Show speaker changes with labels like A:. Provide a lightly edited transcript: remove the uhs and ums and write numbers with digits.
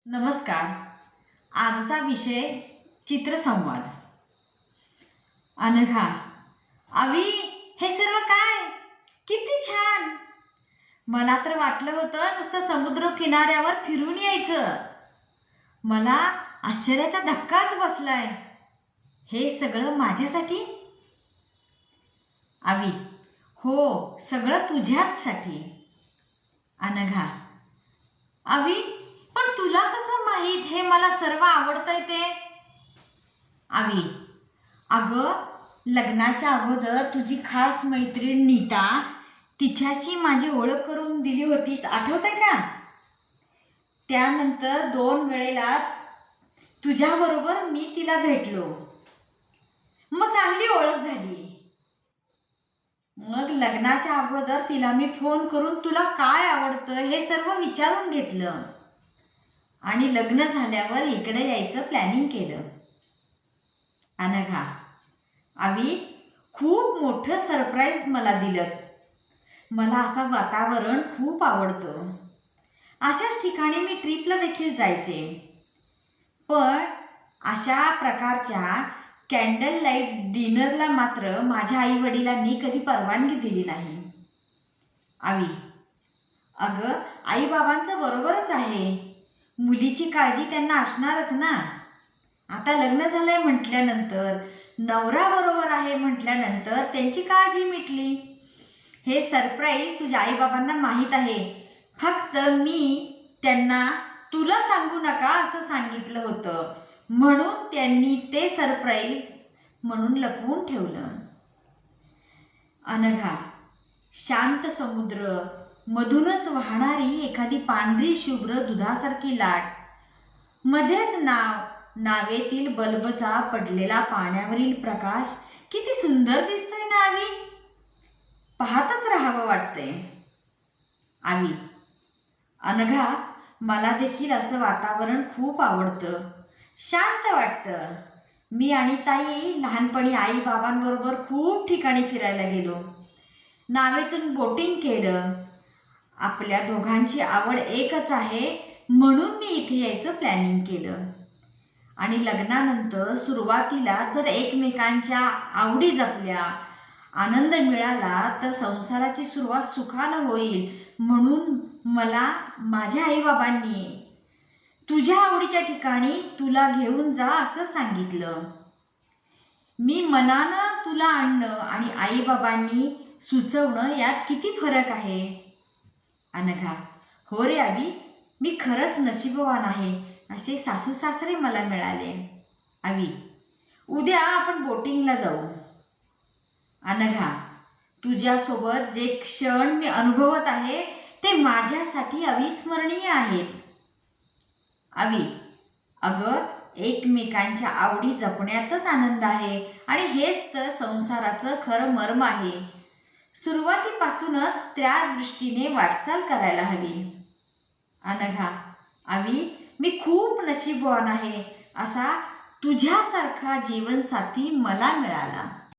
A: नमस्कार. आजचा विषय चित्रसंवाद. अनघा, अवी, हे सर्व काय? किती छान. मला तर वाटलं होतं नुसतं समुद्र किनाऱ्यावर फिरून यायचं. मला आश्चर्याचा धक्काच बसलाय. हे सगळं माझ्यासाठी? अवी, हो, सगळं तुझ्याचसाठी. अनघा, अवी, पण तुला कसं माहीत हे मला सर्व आवडतंय ते? अवी, अगं, लग्नाच्या अगोदर तुझी खास मैत्रीण नीता, तिच्याशी माझी ओळख करून दिली होतीस, आठवतंय का? त्यानंतर 2 वेळेला तुझ्याबरोबर मी तिला भेटलो. मग चांगली ओळख झाली. मग लग्नाच्या अगोदर तिला मी फोन करून तुला काय आवडतं हे सर्व विचारून घेतलं आणि लग्न झाल्यावर इकडे यायचं प्लॅनिंग केलं. अनघा, अवी, खूप मोठं सरप्राईज मला दिलं. मला असं वातावरण खूप आवडतं. अशाच ठिकाणी मी ट्रिपला देखील जायचे. पण अशा प्रकारच्या कॅन्डल लाईट डिनरला मात्र माझ्या आई वडिलांनी कधी परवानगी दिली नाही. अवी, अगं, आई बाबांचं बरोबरच आहे. मुलीची काळजी त्यांना असणारच ना. आता लग्न झालंय म्हटल्यानंतर, नवरा बरोबर आहे म्हटल्यानंतर त्यांची काळजी मिटली. हे सरप्राईज तुझ्या आई बाबांना माहीत आहे. फक्त मी त्यांना तुला सांगू नका असं सांगितलं होतं, म्हणून त्यांनी ते सरप्राईज म्हणून लपवून ठेवलं. अनघा, शांत समुद्र, मधूनच वाहणारी एखादी पांढरी शुभ्र दुधासारखी लाट, मध्येच नावेतील बल्बचा पडलेला पाण्यावरील प्रकाश किती सुंदर दिसतोय ना अवी. पाहतच राहावं वाटतंय. अवी, अनघा, मला देखील असं वातावरण खूप आवडतं. शांत वाटतं. मी आणि ताई लहानपणी आई बाबांबरोबर खूप ठिकाणी फिरायला गेलो. नावेतून बोटिंग केलं. आपल्या दोघांची आवड एकच आहे म्हणून मी इथे यायचं प्लॅनिंग केलं. आणि लग्नानंतर सुरुवातीला जर एकमेकांच्या आवडी जपल्या, आनंद मिळाला तर संसाराची सुरुवात सुखानं होईल, म्हणून मला माझ्या आईबाबांनी तुझ्या आवडीच्या ठिकाणी तुला घेऊन जा असं सांगितलं. मी मनानं तुला आणणं आणि आईबाबांनी सुचवणं यात किती फरक आहे. अनघा, हो रे अवी, मी खरंच नशीबवान आहे. असे सासू सासरे मला मिळाले. अवी, उद्या आपण बोटिंगला जाऊ. अनघा, तुझ्यासोबत जे क्षण मी अनुभवत आहे ते माझ्यासाठी अविस्मरणीय आहेत. अवी, अगं, एकमेकांच्या आवडी जपण्यातच आनंद आहे आणि हेच तर संसाराचं खरं मर्म आहे. सुरुवातीपासूनच त्या दृष्टीने वाटचाल करायला हवी. अनघा, अवी, मी खूप नशीबवान आहे. असा तुझ्यासारखा जीवनसाथी मला मिळाला.